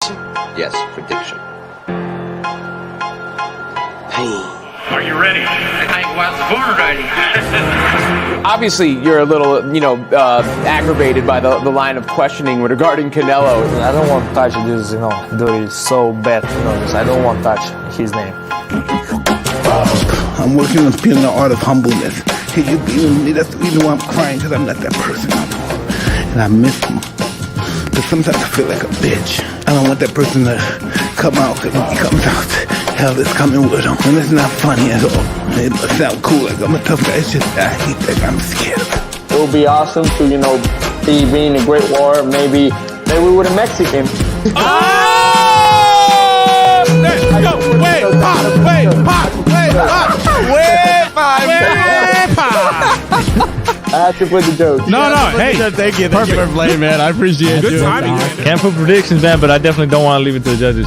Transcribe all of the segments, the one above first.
Prediction? Yes, prediction. Pain. Are you ready? I was born ready. Obviously, you're a little, aggravated by the line of questioning regarding Canelo. I don't want to touch this, dirty, so bad, I don't want to touch his name. I'm working on feeling the art of humbleness. Can you be with me? That's the reason why I'm crying, because I'm not that person anymore. And I miss him. But sometimes I feel like a bitch. I don't want that person to come out, because when he comes out, hell is coming with him. And it's not funny at all. It must sound cool, like I'm a tough guy. It's just, I hate that I'm scared of it. It would be awesome to, be being a great war, maybe with a Mexican. I have to put the joke. No, hey. Thank you for playing, man. I appreciate it. Good timing. Can't put predictions, man, but I definitely don't want to leave it to the judges.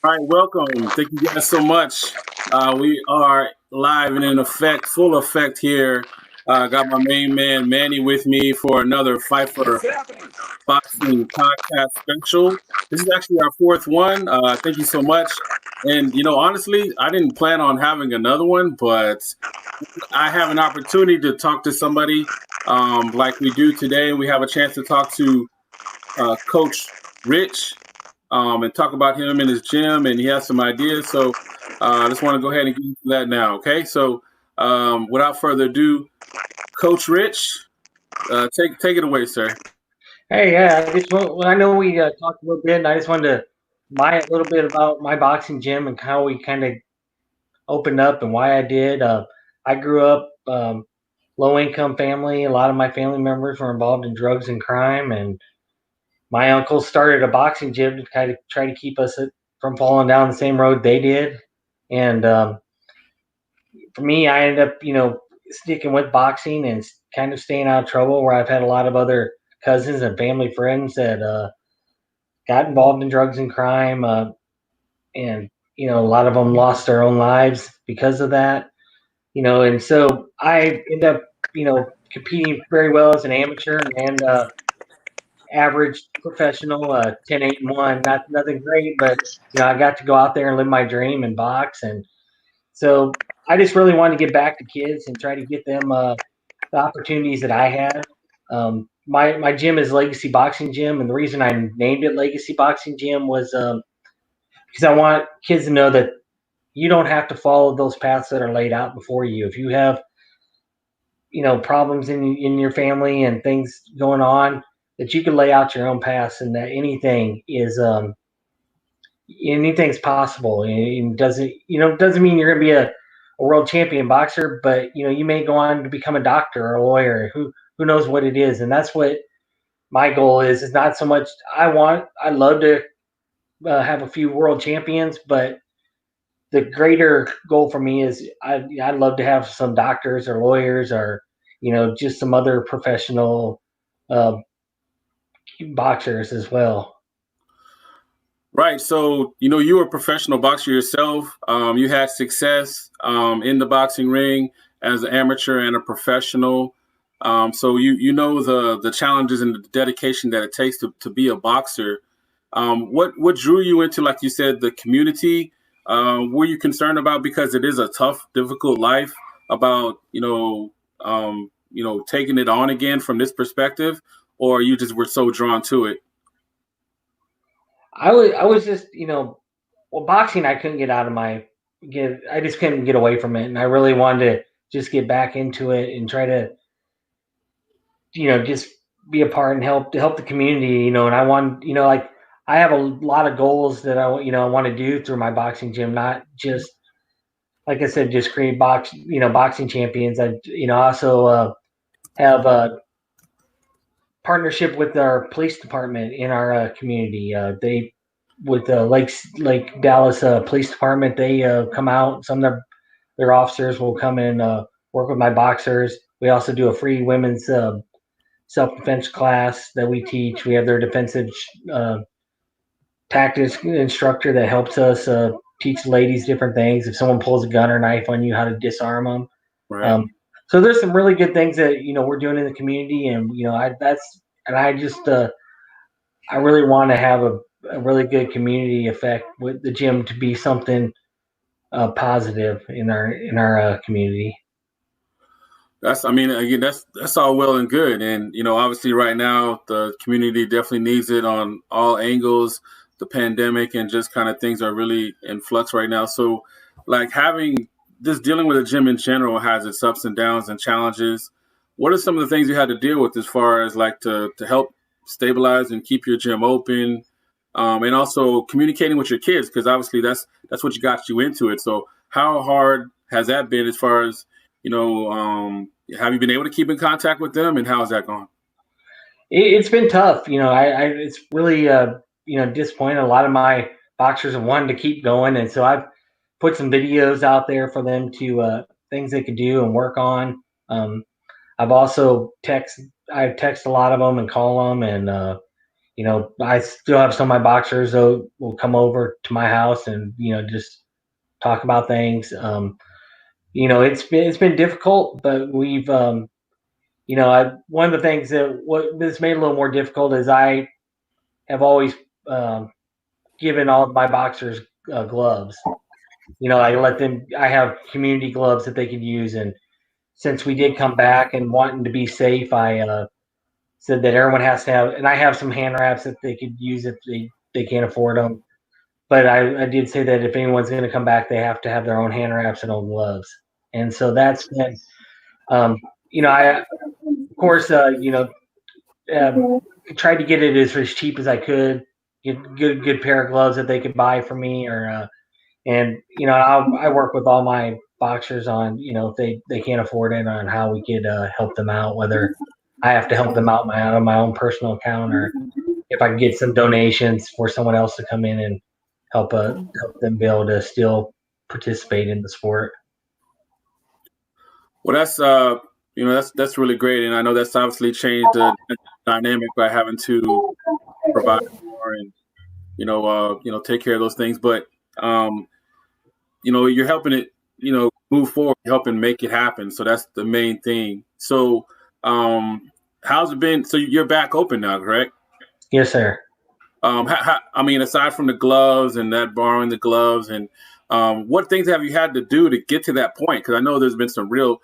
All right, welcome. Thank you guys so much. We are live and full effect here. Got my main man Manny with me for another Fight for Boxing podcast special. This is actually our fourth one. Thank you so much. And honestly, I didn't plan on having another one, but I have an opportunity to talk to somebody like we do today. We have a chance to talk to Coach Rich. And talk about him in his gym, and he has some ideas. So I just want to go ahead and get into that now, okay? So without further ado, Coach Rich, take it away, sir. Hey, yeah, I know we talked a little bit, and I just wanted to buy a little bit about my boxing gym and how we kind of opened up and why I did. I grew up low-income family. A lot of my family members were involved in drugs and crime, and my uncle started a boxing gym to kind of try to keep us from falling down the same road they did. And for me, I ended up, sticking with boxing and kind of staying out of trouble, where I've had a lot of other cousins and family friends that got involved in drugs and crime. And, a lot of them lost their own lives because of that, and so I ended up, competing very well as an amateur and average professional, 10-8-1, nothing great, but I got to go out there and live my dream and box. And so I just really wanted to get back to kids and try to get them the opportunities that I had. My gym is Legacy Boxing Gym, and the reason I named it Legacy Boxing Gym was because I want kids to know that you don't have to follow those paths that are laid out before you. If you have problems in your family and things going on, that you can lay out your own paths, and that anything's possible. It doesn't mean you're going to be a world champion boxer, but you may go on to become a doctor or a lawyer. Who knows what it is? And that's what my goal is. It's not so much I'd love to have a few world champions, but the greater goal for me is I'd love to have some doctors or lawyers or just some other professional boxers as well. Right. So, you were a professional boxer yourself. You had success in the boxing ring as an amateur and a professional. So you know the challenges and the dedication that it takes to be a boxer. What drew you into, like you said, the community? Were you concerned about, because it is a tough, difficult life, about taking it on again from this perspective, or you just were so drawn to it? I was just, boxing, I couldn't I just couldn't get away from it. And I really wanted to just get back into it and try to, just be a part and help the community, and I want, I have a lot of goals that I want to do through my boxing gym, not just, like I said, just create boxing champions. I, also have a partnership with our police department in our community. With the Lake Dallas Police Department, they come out. Some of their officers will come and work with my boxers. We also do a free women's self-defense class that we teach. We have their defensive tactics instructor that helps us teach ladies different things. If someone pulls a gun or knife on you, how to disarm them. Right. So there's some really good things that we're doing in the community, and I really want to have a really good community effect with the gym to be something positive in our community. Again, that's all well and good, and obviously right now the community definitely needs it on all angles. The pandemic and just kind of things are really in flux right now. So, like dealing with a gym in general has its ups and downs and challenges. What are some of the things you had to deal with as far as like to help stabilize and keep your gym open, and also communicating with your kids, because obviously that's what got you into it. So, how hard has that been as far as have you been able to keep in contact with them, and how's that gone? It's been tough. It's really disappointing. A lot of my boxers have wanted to keep going, and so I've put some videos out there for them to things they could do and work on. I've also text a lot of them and call them, and I still have some of my boxers that will come over to my house and just talk about things. It's been difficult, but we've one of the things what this made a little more difficult is I have always given all of my boxers gloves. I have community gloves that they could use, and since we did come back and wanting to be safe, I said that everyone has to have, and I have some hand wraps that they could use if they can't afford them. But I did say that if anyone's going to come back, they have to have their own hand wraps and own gloves. And so that's been, I, of course, tried to get it as cheap as I could, get good pair of gloves that they could buy for me, I work with all my boxers on, if they can't afford it, on how we could help them out, whether I have to help them out out of my own personal account, or if I can get some donations for someone else to come in and help them be able to still participate in the sport. Well, that's really great, and I know that's obviously changed the dynamic by having to provide more and take care of those things. But you're helping it move forward, helping make it happen. So that's the main thing. So how's it been? So you're back open now, correct? Yes, sir. Aside from the gloves and that borrowing the gloves, and what things have you had to do to get to that point? Because I know there's been some real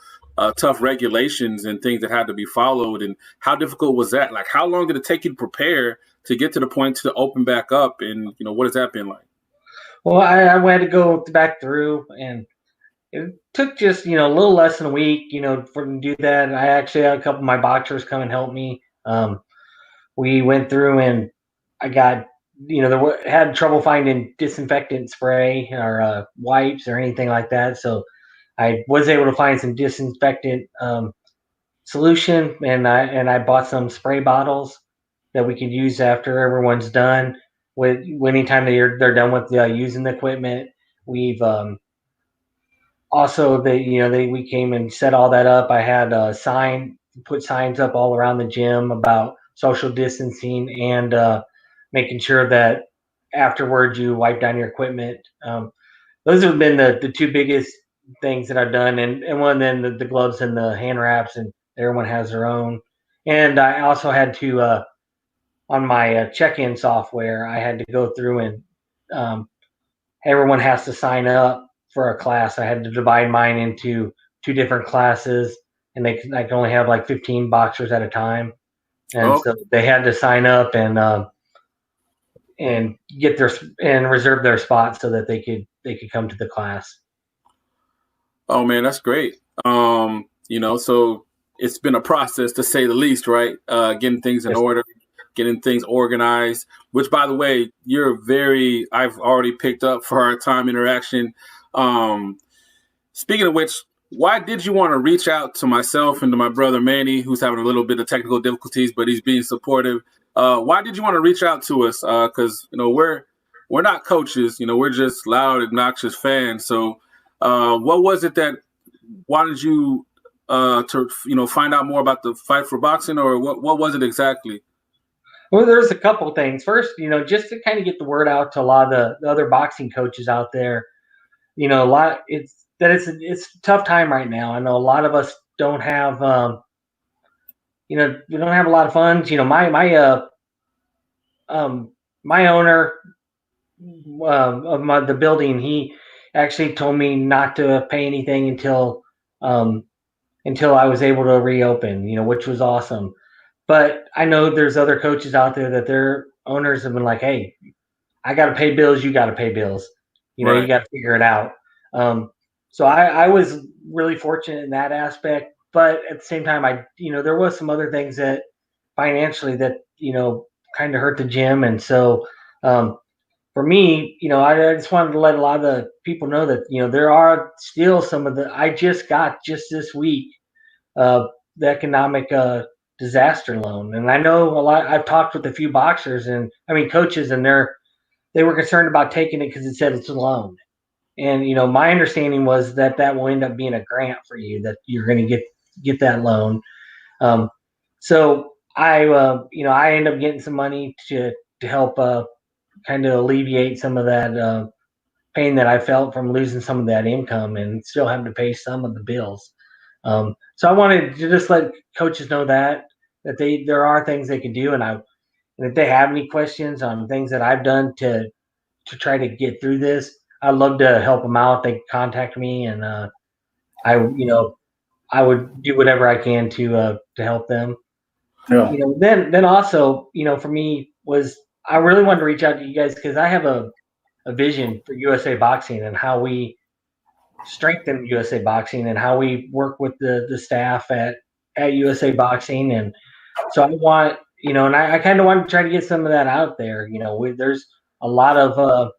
tough regulations and things that had to be followed. And how difficult was that? Like, how long did it take you to prepare to get to the point to open back up? And what has that been like? Well, I had to go back through, and it took just a little less than a week, for to do that. I actually had a couple of my boxers come and help me. We went through, and I got had trouble finding disinfectant spray or wipes or anything like that. So I was able to find some disinfectant solution, and I bought some spray bottles that we could use after everyone's done. Anytime they're done with using the equipment. We've also we came and set all that up. I had put signs up all around the gym about social distancing and making sure that afterwards you wipe down your equipment. Those have been the two biggest things that I've done, and one then the gloves and the hand wraps, and everyone has their own. And I also had to on my check-in software, I had to go through and everyone has to sign up for a class. I had to divide mine into 2 different classes, and I can only have like 15 boxers at a time. And so they had to sign up and get and reserve their spot so that they could come to the class. Oh man, that's great. So it's been a process, to say the least, right? Getting things in order, getting things organized, which, by the way, I've already picked up for our time interaction. Speaking of which, why did you want to reach out to myself and to my brother Manny, who's having a little bit of technical difficulties, but he's being supportive? Why did you want to reach out to us? Because we're not coaches, we're just loud, obnoxious fans. So what was it that wanted you to find out more about the Fight for Boxing, or what was it exactly? Well, there's a couple things. First, just to kind of get the word out to a lot of the other boxing coaches out there, a lot it's a tough time right now. I know a lot of us don't have we don't have a lot of funds. Um my owner of the building, he actually told me not to pay anything until I was able to reopen, which was awesome. But I know there's other coaches out there that their owners have been like, "Hey, I got to pay bills. You got to pay bills. You Right. got to figure it out." So I was really fortunate in that aspect. But at the same time, there was some other things that financially that kind of hurt the gym, and so for me, I just wanted to let a lot of the people know that there are still some of the. I just got just this week the economic disaster loan, and I know a lot. I've talked with a few boxers and coaches, and they were concerned about taking it because it said it's a loan. And my understanding was that will end up being a grant for you, that you're going to get that loan. Um, so I end up getting some money to help kind of alleviate some of that pain that I felt from losing some of that income and still having to pay some of the bills. So I wanted to just let coaches know that there are things they can do, and if they have any questions on things that I've done to try to get through this, I'd love to help them out. They can contact me, and I would do whatever I can to help them. Yeah. Then also, for me was I really wanted to reach out to you guys because I have a vision for USA Boxing and how we strengthen USA Boxing and how we work with the staff at USA Boxing. And so I want, and I kind of want to try to get some of that out there. There's a lot of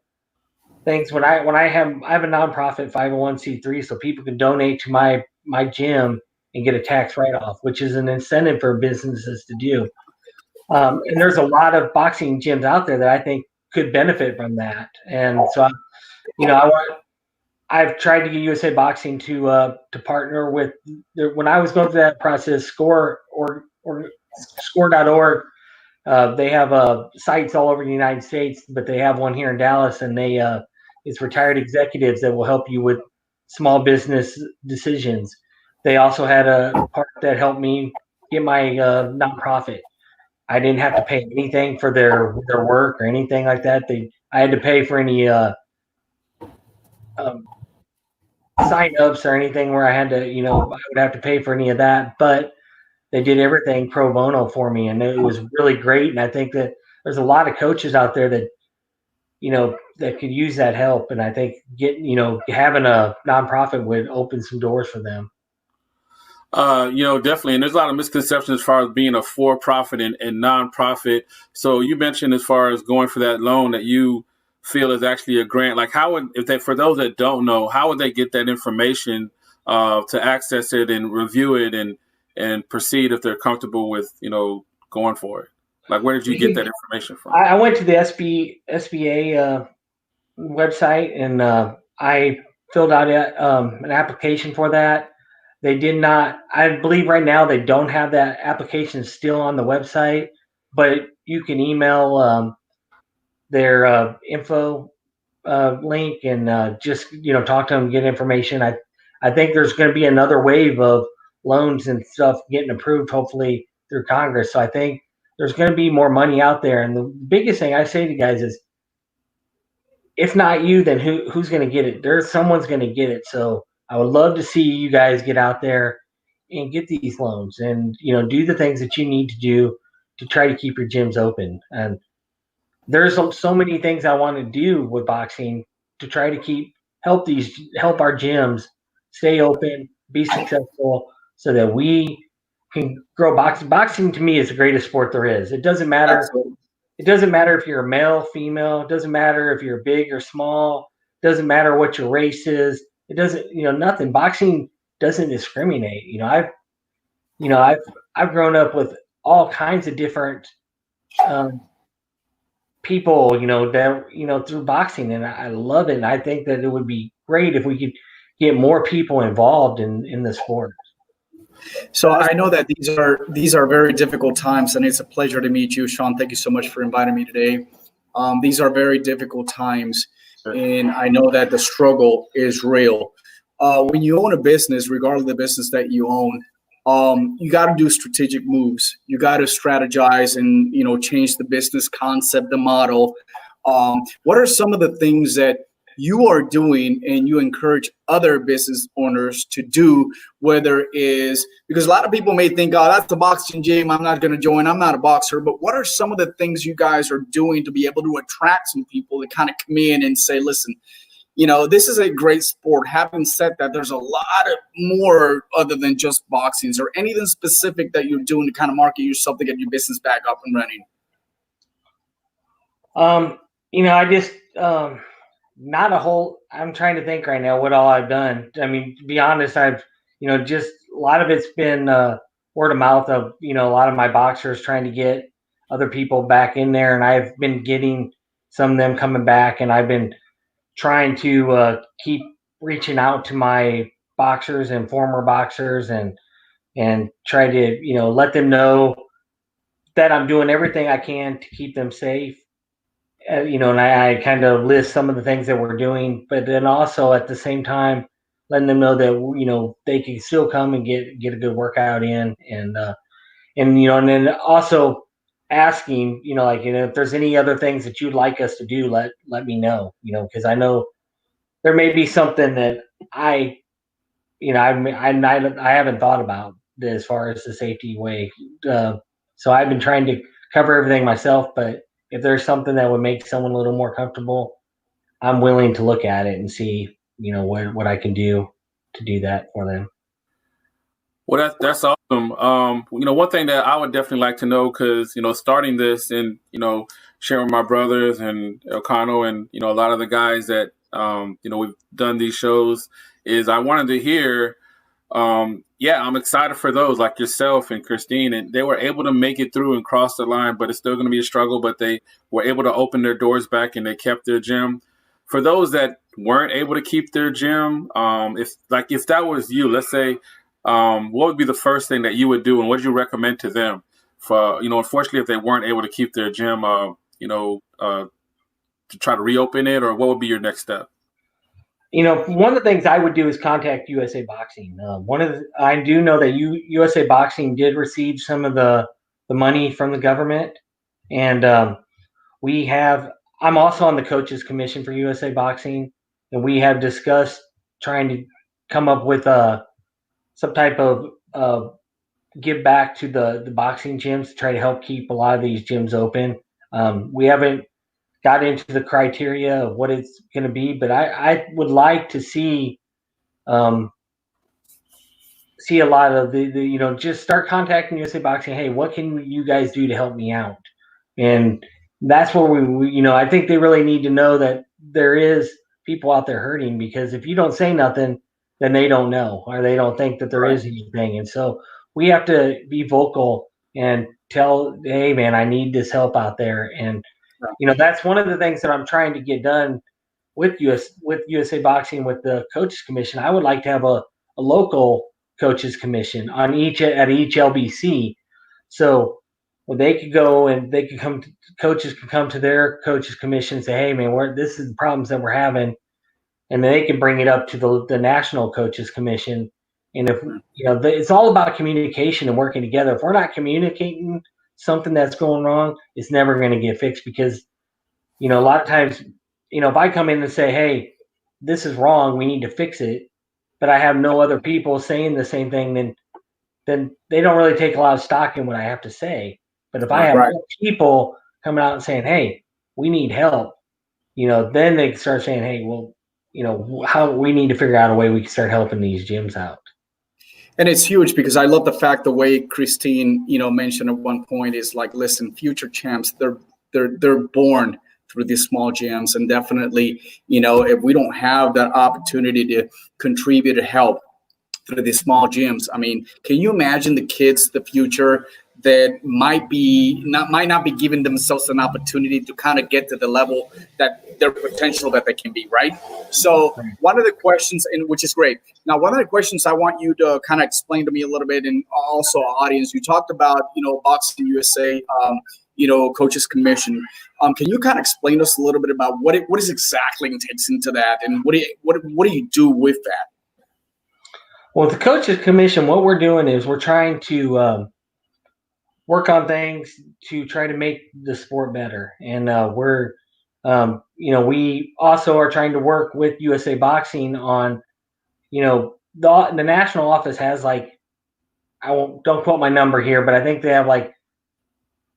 things when I have a nonprofit 501c3, so people can donate to my gym and get a tax write off, which is an incentive for businesses to do. And there's a lot of boxing gyms out there that I think could benefit from that. And so, I've tried to get USA Boxing to partner with. When I was going through that process, or Score.org, they have sites all over the United States, but they have one here in Dallas, and it's retired executives that will help you with small business decisions. They also had a part that helped me get my nonprofit. I didn't have to pay anything for their work or anything like that. I had to pay for any um, sign-ups or anything where I had to, I would have to pay for any of that. But they did everything pro bono for me, and it was really great. And I think that there's a lot of coaches out there that that could use that help. And I think having a nonprofit would open some doors for them. Definitely. And there's a lot of misconceptions as far as being a for-profit and nonprofit. So you mentioned as far as going for that loan that you feel is actually a grant. Like for those that don't know, how would they get that information to access it and review it and proceed if they're comfortable with, going for it? Like, where did you get that information from? I went to the SBA website, and I filled out an application for that. They did not. I believe right now they don't have that application still on the website, but you can email their info link and just talk to them, get information. I think there's going to be another wave of loans and stuff getting approved, hopefully through Congress. So I think there's going to be more money out there. And the biggest thing I say to guys is, if not you, then who's going to get it? Someone's going to get it. So I would love to see you guys get out there and get these loans and do the things that you need to do to try to keep your gyms open. And there's so many things I want to do with boxing to try to help our gyms stay open, be successful, so that we can grow boxing. Boxing to me is the greatest sport there is. It doesn't matter. Absolutely. It doesn't matter if you're a male, female. It doesn't matter if you're big or small. It doesn't matter what your race is. It doesn't, nothing. Boxing doesn't discriminate. I've grown up with all kinds of different people, that through boxing, and I love it. And I think that it would be great if we could get more people involved in the sport. So I know that these are very difficult times, and it's a pleasure to meet you, Sean. Thank you so much for inviting me today. These are very difficult times, and I know that the struggle is real. When you own a business, regardless of the business that you own, you got to do strategic moves. You got to strategize and change the business concept, the model. What are some of the things that you are doing and you encourage other business owners to do, whether is because a lot of people may think, oh, that's a boxing gym, I'm not going to join, I'm not a boxer. But what are some of the things you guys are doing to be able to attract some people to kind of come in and say, listen, this is a great sport. Having said that, there's a lot of more other than just boxing. Is there anything specific that you're doing to kind of market yourself to get your business back up and running? I just not a whole. I'm trying to think right now what all I've done. I mean, to be honest, I've just a lot of it's been word of mouth of a lot of my boxers trying to get other people back in there, and I've been getting some of them coming back, and I've been trying to keep reaching out to my boxers and former boxers and try to let them know that I'm doing everything I can to keep them safe. And I kind of list some of the things that we're doing, but then also at the same time letting them know that they can still come and get a good workout in, and then also asking if there's any other things that you'd like us to do, let me know, because I know there may be something that I haven't thought about as far as the safety way. So I've been trying to cover everything myself, but if there's something that would make someone a little more comfortable, I'm willing to look at it and see, what I can do to do that for them. Well, that's awesome. One thing that I would definitely like to know, because starting this and sharing with my brothers and Elcano and a lot of the guys that we've done these shows, is I wanted to hear. I'm excited for those like yourself and Christine, and they were able to make it through and cross the line, but it's still going to be a struggle. But they were able to open their doors back and they kept their gym. For those that weren't able to keep their gym, if that was you, let's say. What would be the first thing that you would do, and what would you recommend to them for, unfortunately, if they weren't able to keep their gym, to try to reopen it, or what would be your next step? One of the things I would do is contact USA Boxing. I do know that USA Boxing did receive some of the money from the government, and I'm also on the coaches commission for USA Boxing, and we have discussed trying to come up with some type of give back to the boxing gyms to try to help keep a lot of these gyms open. We haven't got into the criteria of what it's going to be, but I would like to see a lot of the just start contacting USA Boxing. Hey, what can you guys do to help me out? And that's where we I think they really need to know that there is people out there hurting, because if you don't say nothing, then they don't know, or they don't think that there is anything. And so we have to be vocal and tell, hey man, I need this help out there. And that's one of the things that I'm trying to get done with USA Boxing, with the coaches commission. I would like to have a local coaches commission at each LBC, so they could go and they could come. Coaches can come to their coaches commission and say, hey man, this is the problems that we're having. And then they can bring it up to the National Coaches Commission. And if it's all about communication and working together. If we're not communicating something that's going wrong, it's never going to get fixed, because a lot of times, if I come in and say, hey, this is wrong, we need to fix it, but I have no other people saying the same thing, then they don't really take a lot of stock in what I have to say. But if I have more people coming out and saying, hey, we need help, then they start saying, hey, well, how we need to figure out a way we can start helping these gyms out. And it's huge, because I love the fact the way Christine, mentioned at one point is like, listen, future champs, they're born through these small gyms. And definitely, if we don't have that opportunity to contribute to help through these small gyms, I mean, can you imagine the kids, the future that might not be giving themselves an opportunity to kind of get to the level that their potential that they can be, right? So one of the questions, and which is great. Now, one of the questions I want you to kind of explain to me a little bit, and also audience, you talked about, Boxing USA, Coaches Commission. Can you kind of explain to us a little bit about what is exactly takes into that, and what do you do with that? Well, the Coaches Commission, what we're doing is we're trying to work on things to try to make the sport better, and we also are trying to work with USA Boxing on, the national office has don't quote my number here, but I think they have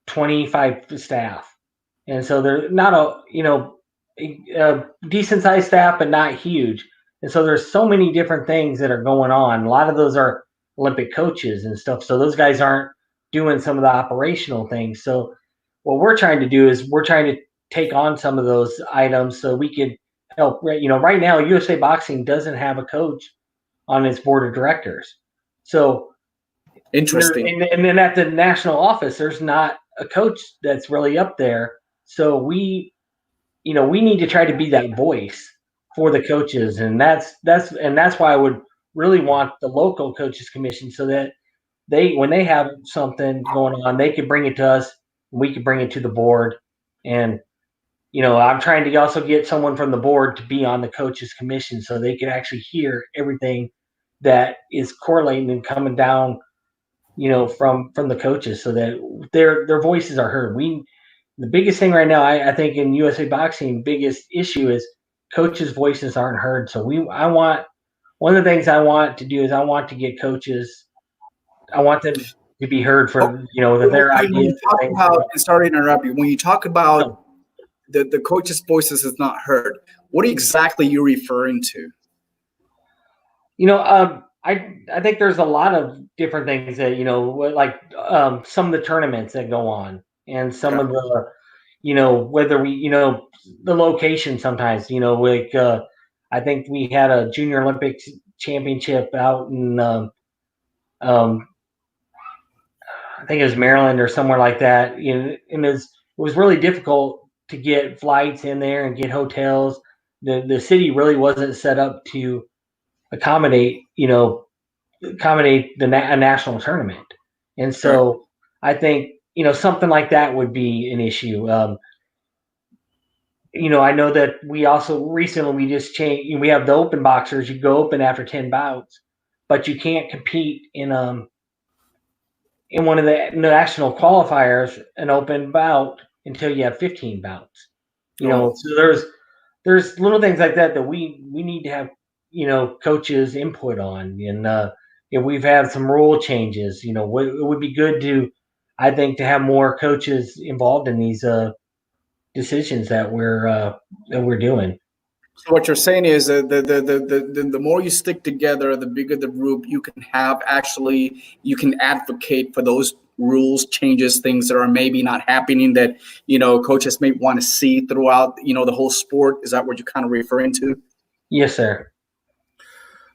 25 staff, and so they're not a decent sized staff, but not huge. And so there's so many different things that are going on. A lot of those are Olympic coaches and stuff, so those guys aren't doing some of the operational things. So what we're trying to do is we're trying to take on some of those items so we could help. Right now USA Boxing doesn't have a coach on its board of directors. So interesting. And then at the national office, there's not a coach that's really up there. So we need to try to be that voice for the coaches, and that's why I would really want the local coaches commission, so that when they have something going on, they could bring it to us, and we could bring it to the board. And I'm trying to also get someone from the board to be on the coaches commission, so they could actually hear everything that is correlating and coming down, from the coaches, so that their voices are heard. The biggest thing right now, I think in USA Boxing, biggest issue is coaches' voices aren't heard. So one of the things I want to do is I want to get coaches. I want them to be heard for their ideas. Sorry to interrupt you. When you talk about the coaches' voices is not heard, what exactly are you referring to? I think there's a lot of different things that some of the tournaments that go on, and some of the whether we the location sometimes I think we had a Junior Olympics championship out in I think it was Maryland or somewhere like that. And it was really difficult to get flights in there and get hotels. The city really wasn't set up to accommodate a national tournament. And so I think, something like that would be an issue. I know that we also recently just changed. We have the open boxers. You go open after 10 bouts, but you can't compete in one of the national qualifiers, an open bout, until you have 15 bouts. So there's little things like that we need to have coaches input on. And we've had some rule changes. It would be good to, I think, to have more coaches involved in these decisions that we're doing. So what you're saying is that the more you stick together, the bigger the group you can have. Actually, you can advocate for those rules changes, things that are maybe not happening that coaches may want to see throughout the whole sport. Is that what you're kind of referring to? Yes, sir.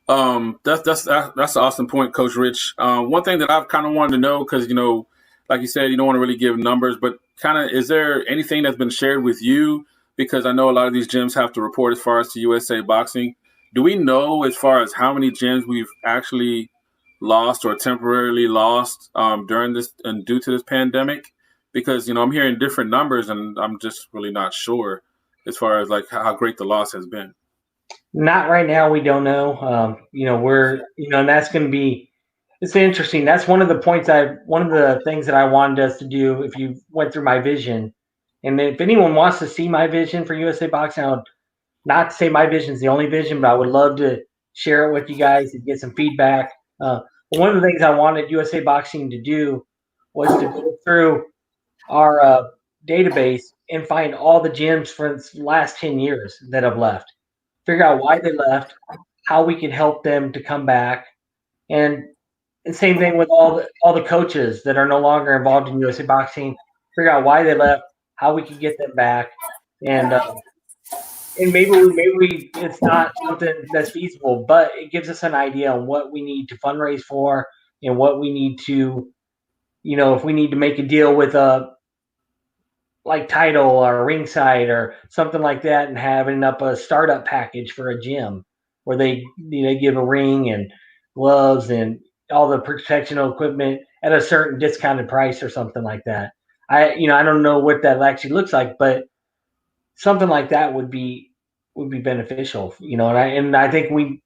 That's an awesome point, Coach Rich. One thing that I've kind of wanted to know, because like you said, you don't want to really give numbers, but kind of, is there anything that's been shared with you? Because I know a lot of these gyms have to report as far as to USA Boxing. Do we know as far as how many gyms we've actually lost or temporarily lost during this and due to this pandemic? Because, I'm hearing different numbers and I'm just really not sure as far as how great the loss has been. Not right now. We don't know. And that's going to be, it's interesting. That's one of the things that I wanted us to do. If you went through my vision, and if anyone wants to see my vision for USA Boxing, I would not say my vision is the only vision, but I would love to share it with you guys and get some feedback. But one of the things I wanted USA Boxing to do was to go through our database and find all the gyms for the last 10 years that have left. Figure out why they left, how we can help them to come back, and same thing with all the coaches that are no longer involved in USA Boxing. Figure out why they left, how we can get them back, and maybe it's not something that's feasible, but it gives us an idea on what we need to fundraise for and what we need to if we need to make a deal with like Title or Ringside or something like that, and having up a startup package for a gym where they give a ring and gloves and all the protectional equipment at a certain discounted price or something like that. I don't know what that actually looks like, but something like that would be beneficial, and I think we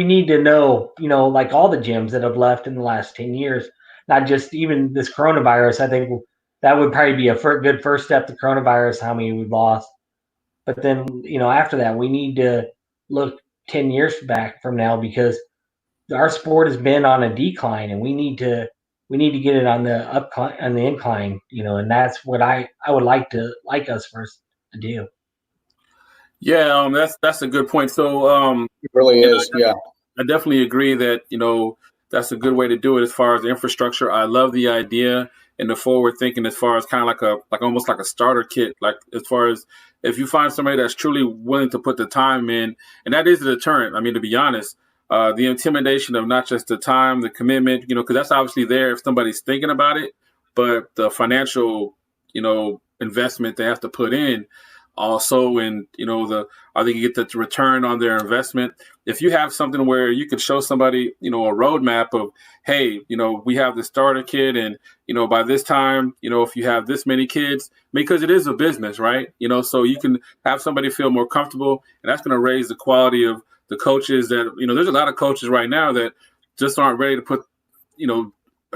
need to know, like all the gyms that have left in the last 10 years, not just even this coronavirus. I think that would probably be a good first step to coronavirus, how many we've lost. But then, after that, we need to look 10 years back from now, because our sport has been on a decline, and we need to get it on the incline, and that's what I would like us first to do. Yeah, that's a good point. So It really is. Yeah. I definitely agree that, that's a good way to do it as far as the infrastructure. I love the idea and the forward thinking as far as kind of like almost like a starter kit, like as far as if you find somebody that's truly willing to put the time in, and that is a deterrent. I mean, to be honest, the intimidation of not just the time, the commitment, because that's obviously there if somebody's thinking about it, but the financial, investment they have to put in also, and are they get the return on their investment. If you have something where you could show somebody, a roadmap of, hey, we have the starter kit, and by this time, if you have this many kids, because it is a business, right? So you can have somebody feel more comfortable, and that's going to raise the quality of the coaches. That there's a lot of coaches right now that just aren't ready to put,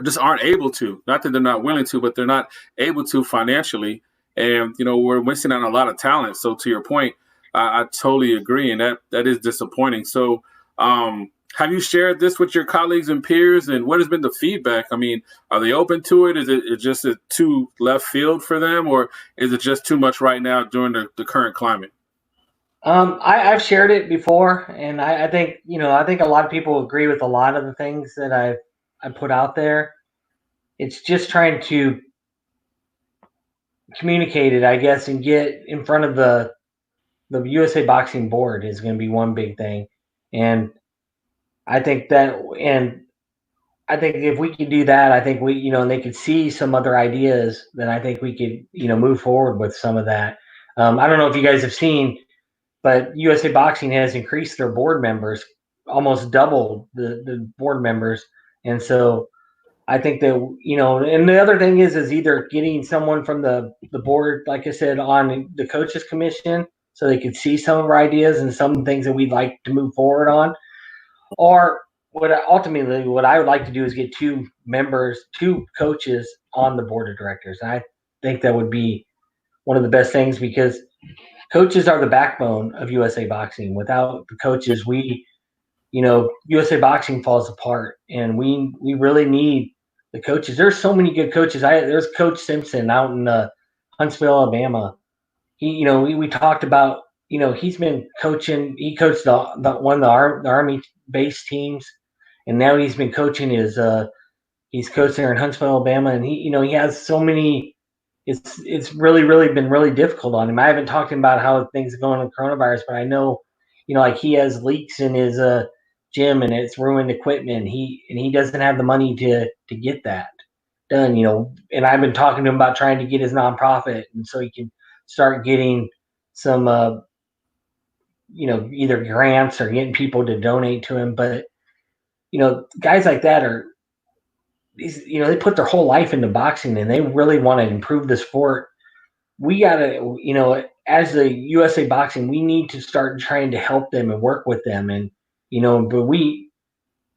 just aren't able to. Not that they're not willing to, but they're not able to financially. And, we're missing out on a lot of talent. So to your point, I totally agree. And that is disappointing. So have you shared this with your colleagues and peers? And what has been the feedback? I mean, are they open to it? Is it just too left field for them? Or is it just too much right now during the current climate? I've shared it before. And I think, I think a lot of people agree with a lot of the things that I put out there. It's just trying to communicate it, I guess, and get in front of the USA Boxing Board is going to be one big thing. And I think if we could do that, I think and they could see some other ideas, then I think we could, move forward with some of that. I don't know if you guys have seen, but USA Boxing has increased their board members, almost doubled the board members. And so I think that, and the other thing is either getting someone from the board, like I said, on the coaches commission, so they could see some of our ideas and some things that we'd like to move forward on. Or what I would like to do is get two coaches on the board of directors. And I think that would be one of the best things, because coaches are the backbone of USA Boxing. Without the coaches, USA Boxing falls apart, and we really need the coaches. There's so many good coaches. There's Coach Simpson out in Huntsville, Alabama. He, we talked about, he's been coaching. He coached the Army base teams, and now he's been coaching he's coaching there in Huntsville, Alabama, and he has so many. It's really, really been really difficult on him. I haven't talked to him about how things are going with coronavirus, but I know, like he has leaks in his gym, and it's ruined equipment. He doesn't have the money to get that done, and I've been talking to him about trying to get his nonprofit, and so he can start getting some either grants or getting people to donate to him. But guys like that they put their whole life into boxing, and they really want to improve the sport. We gotta, as the USA Boxing, we need to start trying to help them and work with them. And but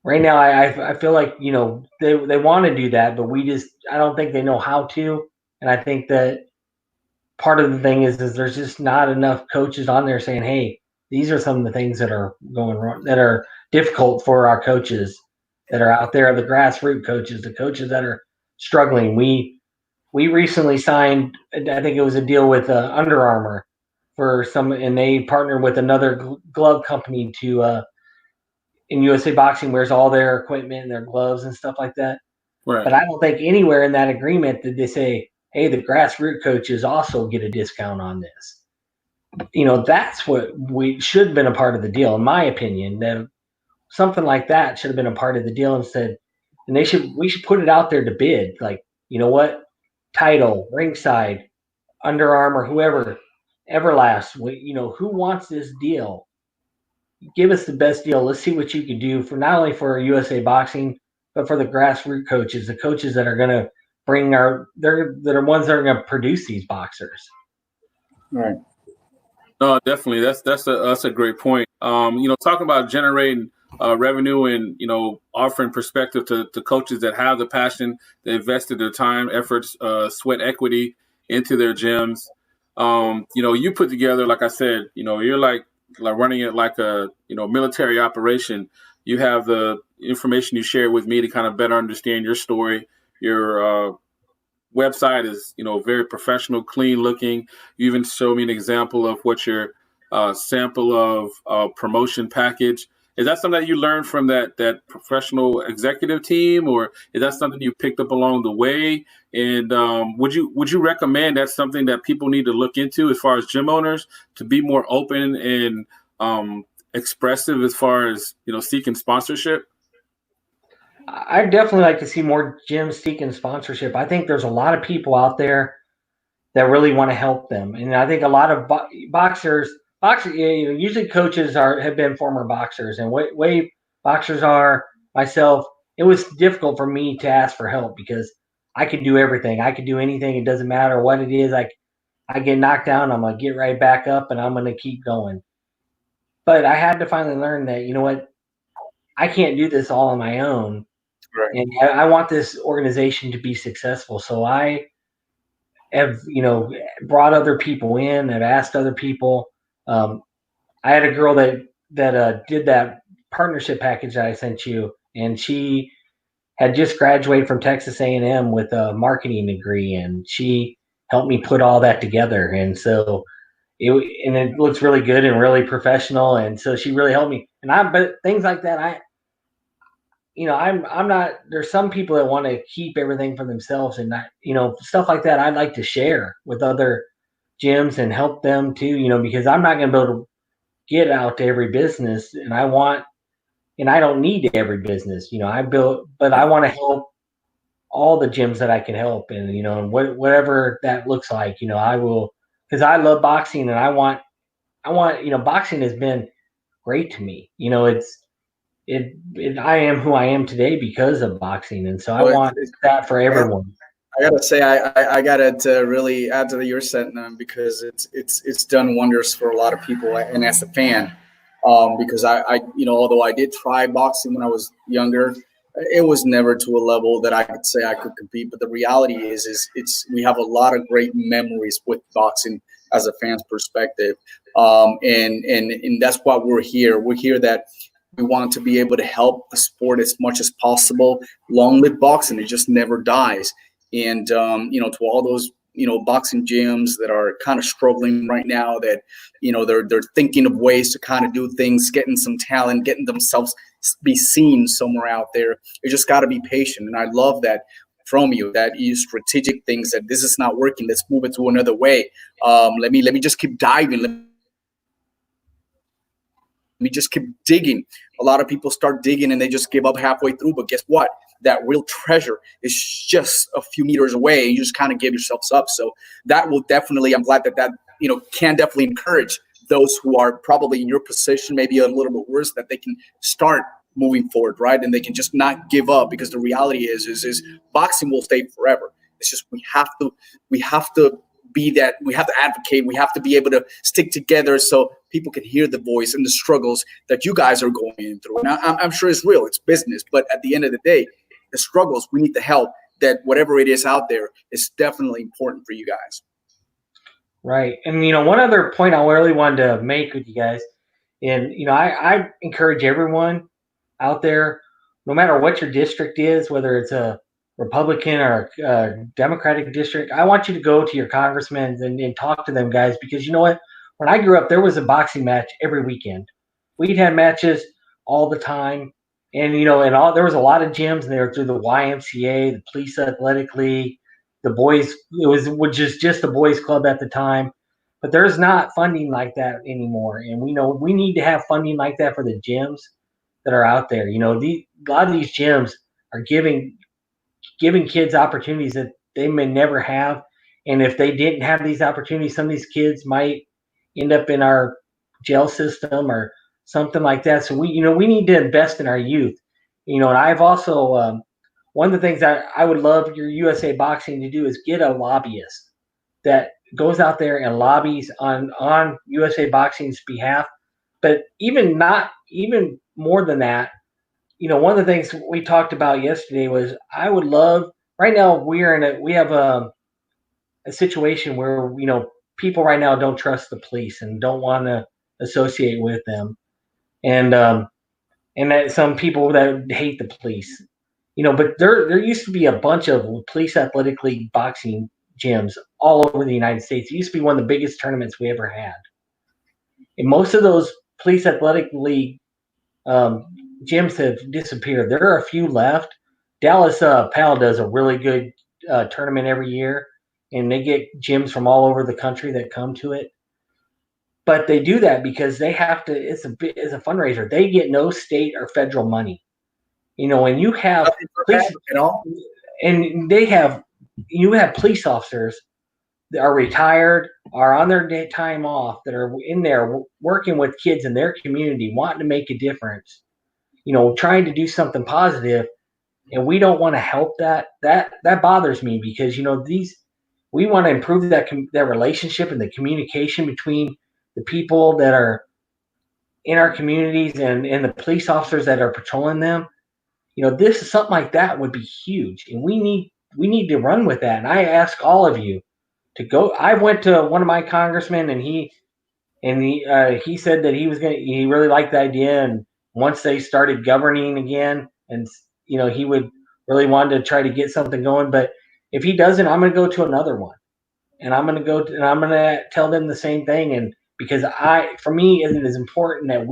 right now, I feel like they want to do that, but I don't think they know how to. And I think that part of the thing is there's just not enough coaches on there saying, hey, these are some of the things that are going wrong, that are difficult for our coaches that are out there, the grassroots coaches, the coaches that are struggling. We recently signed, I think it was a deal with Under Armour and they partnered with another glove company to in USA Boxing wears all their equipment and their gloves and stuff like that. Right. But I don't think anywhere in that agreement did they say, hey, the grassroots coaches also get a discount on this. That's what we should have been a part of the deal, in my opinion. That something like that should have been a part of the deal, and said, and we should put it out there to bid. Like, you know what, Title, Ringside, Under Armour, whoever, Everlast, who wants this deal? Give us the best deal. Let's see what you can do for not only for USA Boxing, but for the grassroots coaches, the coaches that are going to bring that are ones that are going to produce these boxers. Right. No, definitely. That's a great point. Talking about generating revenue and offering perspective to coaches that have the passion, that invested their time, efforts, sweat equity into their gyms. You put together, like I said, you're like running it like a military operation. You have the information you share with me to kind of better understand your story. Your website is very professional, clean looking. You even show me an example of what your sample of promotion package is. That something that you learned from that professional executive team, or is that something you picked up along the way? And would you recommend that's something that people need to look into as far as gym owners, to be more open and expressive as far as seeking sponsorship? I'd definitely like to see more gyms seeking sponsorship. I think there's a lot of people out there that really want to help them, and I think a lot of boxers, usually coaches have been former boxers, and way boxers are. Myself, it was difficult for me to ask for help because I could do everything. I could do anything. It doesn't matter what it is. I get knocked down, I'm gonna get right back up, and I'm gonna keep going. But I had to finally learn that I can't do this all on my own. Right. And I want this organization to be successful. So I have, brought other people in and asked other people. I had a girl that did that partnership package that I sent you, and she had just graduated from Texas A&M with a marketing degree, and she helped me put all that together. And so it looks really good and really professional. And so she really helped me. But things like that, I'm not, there's some people that want to keep everything for themselves, and not, stuff like that I'd like to share with other gyms and help them too, because I'm not going to be able to get out to every business, and I don't need every business, but I want to help all the gyms that I can help. And, whatever that looks like, I will, because I love boxing, and I want, boxing has been great to me. I am who I am today because of boxing, and so I want that for everyone. I gotta say, I gotta really add to your sentiment, because it's done wonders for a lot of people. And as a fan, because I although I did try boxing when I was younger, it was never to a level that I could say I could compete. But the reality is we have a lot of great memories with boxing as a fan's perspective, and that's why we're here. We're here that we want to be able to help the sport as much as possible. Long live boxing! It just never dies. And to all those boxing gyms that are kind of struggling right now, that they're thinking of ways to kind of do things, getting some talent, getting themselves be seen somewhere out there. You just got to be patient. And I love that from you, that you strategic things, that this is not working, let's move it to another way. Let me just keep diving. Let me just keep digging. A lot of people start digging and they just give up halfway through. But guess what? That real treasure is just a few meters away. You just kind of give yourselves up. So that will definitely, I'm glad that can definitely encourage those who are probably in your position, maybe a little bit worse, that they can start moving forward, right? And they can just not give up, because the reality is boxing will stay forever. It's just we have to be that, we have to advocate, we have to be able to stick together so people can hear the voice and the struggles that you guys are going through. And I'm sure it's real, it's business, but at the end of the day, the struggles, we need the help, that whatever it is out there is definitely important for you guys. Right. And, one other point I really wanted to make with you guys, and, I encourage everyone out there, no matter what your district is, whether it's a Republican or a Democratic district, I want you to go to your congressmen and talk to them, guys, because you know what? When I grew up, there was a boxing match every weekend. We'd had matches all the time. And, there was a lot of gyms, and they were through the YMCA, the Police Athletic League, the boys, it was just the boys club at the time. But there's not funding like that anymore. And we need to have funding like that for the gyms that are out there. A lot of these gyms, are giving kids opportunities that they may never have. And if they didn't have these opportunities, some of these kids might end up in our jail system or something like that. So we need to invest in our youth. And I've also one of the things that I would love your USA Boxing to do is get a lobbyist that goes out there and lobbies on USA Boxing's behalf. But even more than that, one of the things we talked about yesterday was I would love. Right now, we have a situation where people right now don't trust the police and don't want to associate with them, and that some people that hate the police, But there used to be a bunch of police athletic league boxing gyms all over the United States. It used to be one of the biggest tournaments we ever had, and most of those police athletic league gyms have disappeared. There are a few left. Dallas PAL does a really good tournament every year, and they get gyms from all over the country that come to it. But they do that because they have to. It's a fundraiser. They get no state or federal money. When you have police, and you have police officers that are retired, are on their time off, that are in there working with kids in their community, wanting to make a difference. Trying to do something positive, and we don't want to help that. That bothers me because we want to improve that relationship and the communication between the people that are in our communities and the police officers that are patrolling them. This is something like that would be huge, and we need to run with that. And I ask all of you to go. I went to one of my congressmen, and he said that he really liked the idea, and once they started governing again, and he would really wanted to try to get something going. But if he doesn't, I'm going to go to another one, and I'm going to tell them the same thing. And because for me, it is important that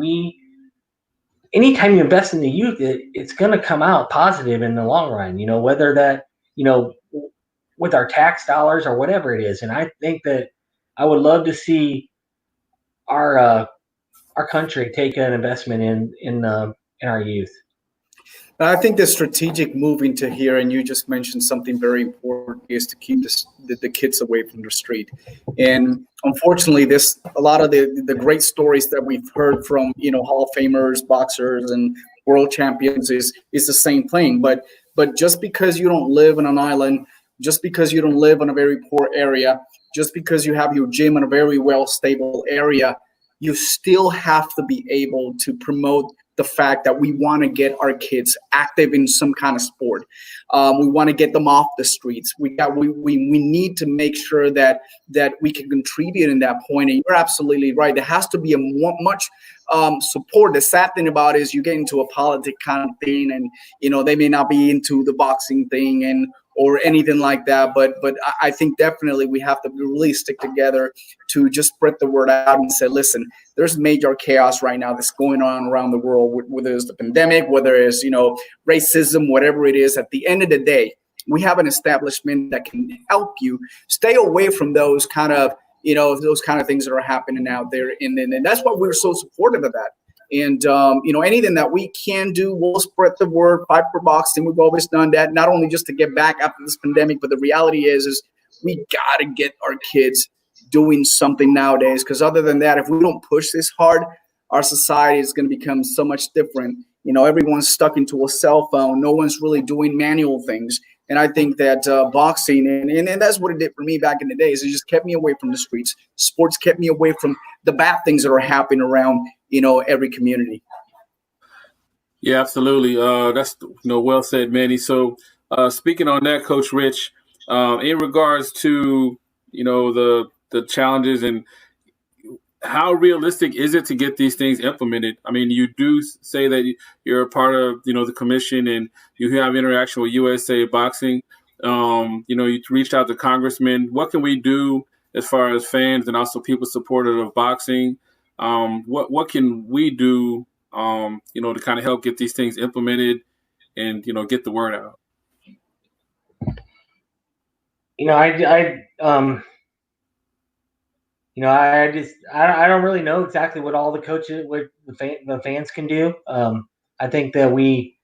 anytime you invest in the youth, it's going to come out positive in the long run. Whether that with our tax dollars or whatever it is. And I think that I would love to see our country take an investment in our youth. I think the strategic move into here, and you just mentioned something very important, is to keep the kids away from the street. And unfortunately, a lot of the great stories that we've heard from Hall of Famers, boxers, and world champions is the same thing. But just because you don't live on an island, just because you don't live in a very poor area, just because you have your gym in a very well stable area, you still have to be able to promote the fact that we want to get our kids active in some kind of sport. We want to get them off the streets. We need to make sure that we can contribute in that point. And you're absolutely right. There has to be much support. The sad thing about it is you get into a politic kind of thing, and they may not be into the boxing thing or anything like that. But I think definitely we have to really stick together to just spread the word out and say, listen, there's major chaos right now that's going on around the world, whether it's the pandemic, whether it's, racism, whatever it is. At the end of the day, we have an establishment that can help you stay away from those kind of things that are happening out there. And that's why we're so supportive of that. And, anything that we can do, we'll spread the word, fight for boxing. We've always done that, not only just to get back after this pandemic, but the reality is we got to get our kids doing something nowadays. Because other than that, if we don't push this hard, our society is going to become so much different. Everyone's stuck into a cell phone. No one's really doing manual things. And I think that boxing, and that's what it did for me back in the days. It just kept me away from the streets. Sports kept me away from the bad things that are happening around, every community. Yeah, absolutely. That's well said, Manny. So speaking on that, Coach Rich, in regards to, the challenges and how realistic is it to get these things implemented? I mean, you do say that you're a part of, the commission and you have interaction with USA Boxing. You reached out to congressmen. What can we do as far as fans and also people supportive of boxing? What can we do, to kind of help get these things implemented and, get the word out? I don't really know exactly what all the the fans can do. I think that we,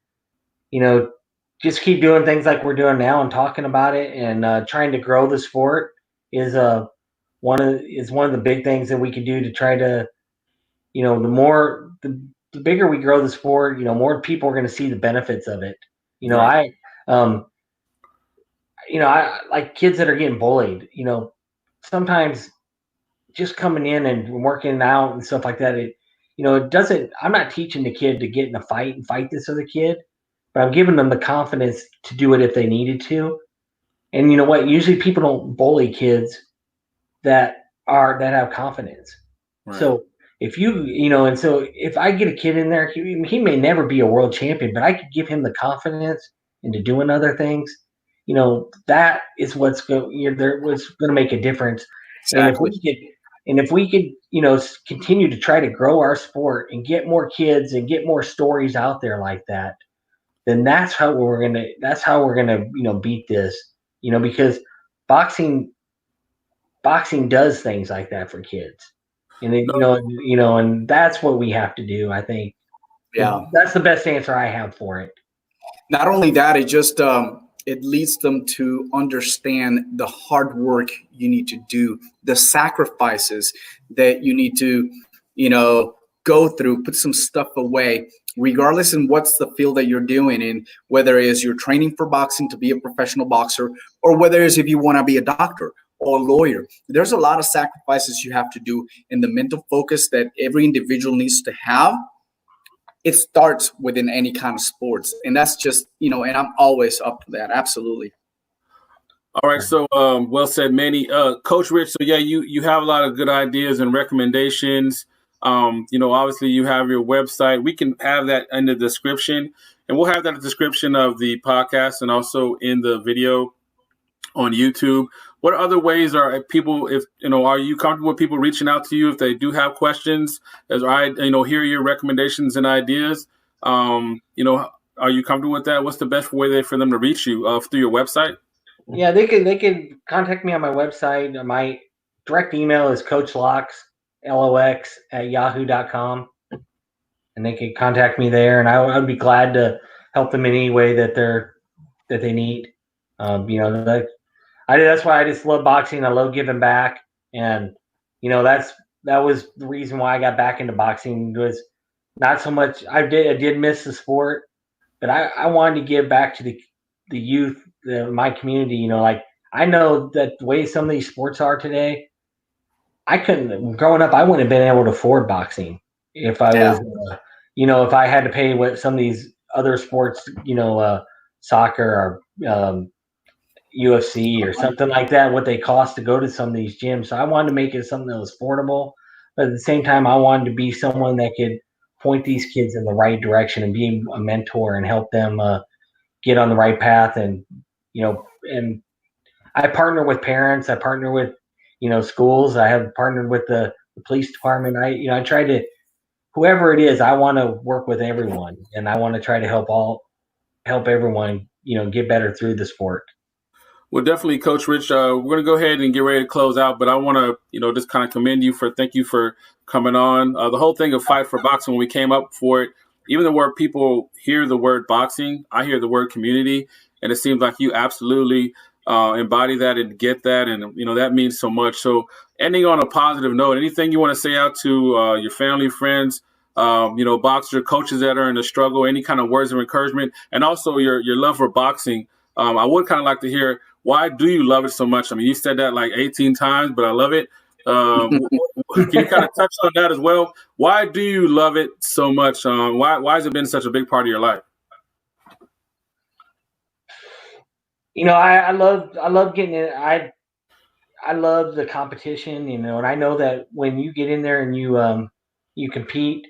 just keep doing things like we're doing now and talking about it and trying to grow the sport is one of the big things that we can do to try to, the bigger we grow the sport, more people are going to see the benefits of it. Right. I I like kids that are getting bullied, sometimes just coming in and working out and stuff like that. It doesn't, I'm not teaching the kid to get in a fight and fight this other kid, but I'm giving them the confidence to do it if they needed to. And you know what? Usually people don't bully kids that have confidence. Right. So if and so if I get a kid in there, he may never be a world champion, but I could give him the confidence into doing other things. That is what's going to make a difference. Exactly. And if we could, continue to try to grow our sport and get more kids and get more stories out there like that, then that's how we're gonna beat this. Because boxing does things like that for kids, and and that's what we have to do. I think. Yeah. That's the best answer I have for it. Not only that, it just it leads them to understand the hard work you need to do, the sacrifices that you need to, go through, put some stuff away, regardless in what's the field that you're doing in, whether it is you're training for boxing to be a professional boxer, or whether it is if you want to be a doctor or a lawyer. There's a lot of sacrifices you have to do, and the mental focus that every individual needs to have. It starts within any kind of sports, and that's just, and I'm always up to that. Absolutely. All right, so well said, Manny. Coach Rich, so yeah, you have a lot of good ideas and recommendations. Obviously you have your website. We can have that in the description, and we'll have that in the description of the podcast and also in the video on YouTube. What other ways are people, are you comfortable with people reaching out to you if they do have questions, as I, hear your recommendations and ideas? Are you comfortable with that? What's the best way for them to reach you through your website? Yeah, they can contact me on my website. My direct email is CoachLox, LOX @yahoo.com. And they can contact me there, and I would be glad to help them in any way that they need. That's why I just love boxing. I love giving back, and that was the reason why I got back into boxing. Was not so much I did miss the sport, but I wanted to give back to the youth, my community. I know that the way some of these sports are today, growing up, I wouldn't have been able to afford boxing if I was, if I had to pay what some of these other sports, soccer or UFC or something like that, what they cost to go to some of these gyms. So I wanted to make it something that was affordable, but at the same time, I wanted to be someone that could point these kids in the right direction and be a mentor and help them get on the right path. And and I partner with parents. I partner with schools. I have partnered with the police department. I try to, whoever it is, I want to work with everyone, and I want to try to help everyone get better through the sport. Well, definitely, Coach Rich. We're going to go ahead and get ready to close out, but I want to, just kind of commend you thank you for coming on. The whole thing of Fight for Boxing, when we came up for it, even the word people hear the word boxing, I hear the word community, and it seems like you absolutely embody that and get that, and that means so much. So, ending on a positive note, anything you want to say out to your family, friends, boxers, coaches that are in the struggle, any kind of words of encouragement, and also your love for boxing. I would kind of like to hear, why do you love it so much? I mean, you said that like 18 times, but I love it. Can you kind of touch on that as well? Why do you love it so much? Why has it been such a big part of your life? I love getting in. I love the competition, and I know that when you get in there and you compete,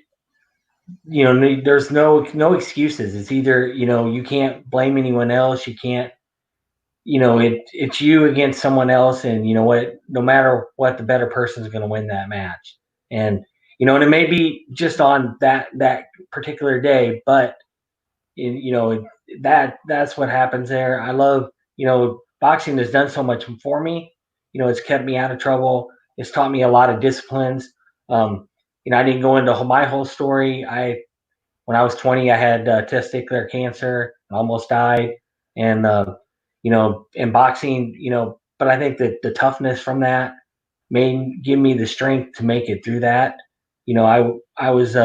there's no excuses. It's either, you can't blame anyone else. You can't, it's you against someone else, and no matter what, the better person is going to win that match. And and it may be just on that particular day, but that's what happens there. I love, boxing has done so much for me. It's kept me out of trouble. It's taught me a lot of disciplines. I didn't go into my whole story. When I was 20, I had testicular cancer. almost died, and in boxing, but I think that the toughness from that give me the strength to make it through that. I was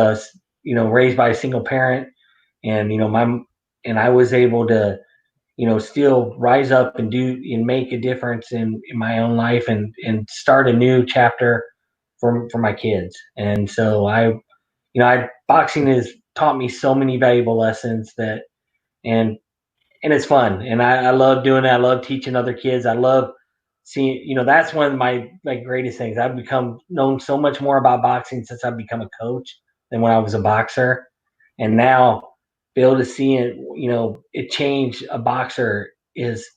raised by a single parent, and I was able to still rise up and do and make a difference in my own life, and start a new chapter for my kids. And so boxing has taught me so many valuable lessons and it's fun, and I love doing it. I love teaching other kids. I love seeing, that's one of my greatest things. I've become known so much more about boxing since I've become a coach than when I was a boxer. And now be able to see it, it change a boxer is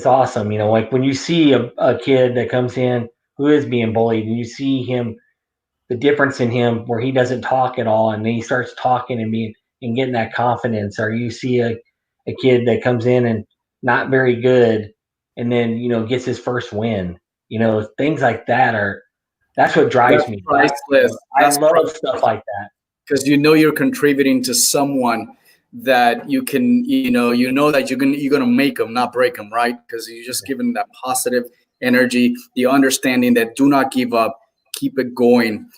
awesome. Like when you see a kid that comes in who is being bullied, and you see him, the difference in him where he doesn't talk at all, and then he starts talking and getting that confidence. Or you see a kid that comes in and not very good, and then gets his first win. Things like that's what drives me. Priceless. I love stuff like that, because you're contributing to someone that you can, that you're gonna make them, not break them, right? Because you're just giving that positive energy, the understanding that do not give up, keep it going.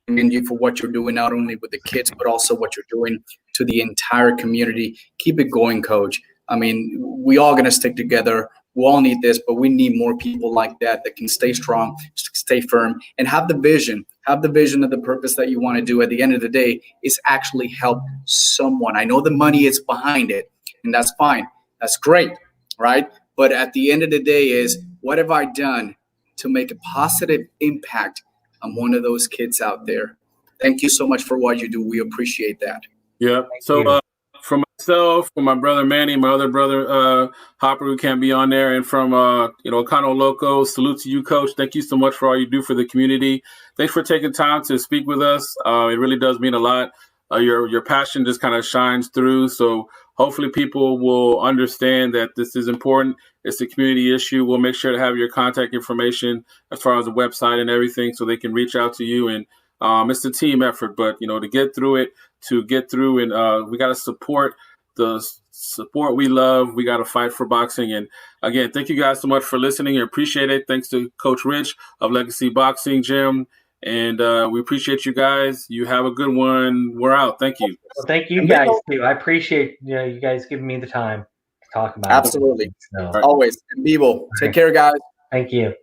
And you for what you're doing, not only with the kids, but also what you're doing to the entire community. Keep it going, Coach. I mean, we all gonna stick together. We all need this, but we need more people like that can stay strong, stay firm, and have the vision of the purpose that you want to do. At the end of the day, is actually help someone. I know the money is behind it, and that's fine. That's great, right? But at the end of the day is, what have I done to make a positive impact on one of those kids out there? Thank you so much for what you do. We appreciate that. Yeah. So from myself, from my brother Manny, my other brother Hopper, who can't be on there, and from Econo Loco, salute to you, Coach. Thank you so much for all you do for the community. Thanks for taking time to speak with us. It really does mean a lot. Your passion just kind of shines through. So hopefully people will understand that this is important. It's a community issue. We'll make sure to have your contact information as far as the website and everything, so they can reach out to you. And it's a team effort, but to get through it, and we got to support the support we love. We got to fight for boxing. And again, thank you guys so much for listening. I appreciate it. Thanks to Coach Rich of Legacy Boxing Gym. And we appreciate you guys. You have a good one. We're out. Thank you. Well, thank you guys too. I appreciate you guys giving me the time to talk about Absolutely. it. So, always. EnVivo. Take care, guys. Thank you.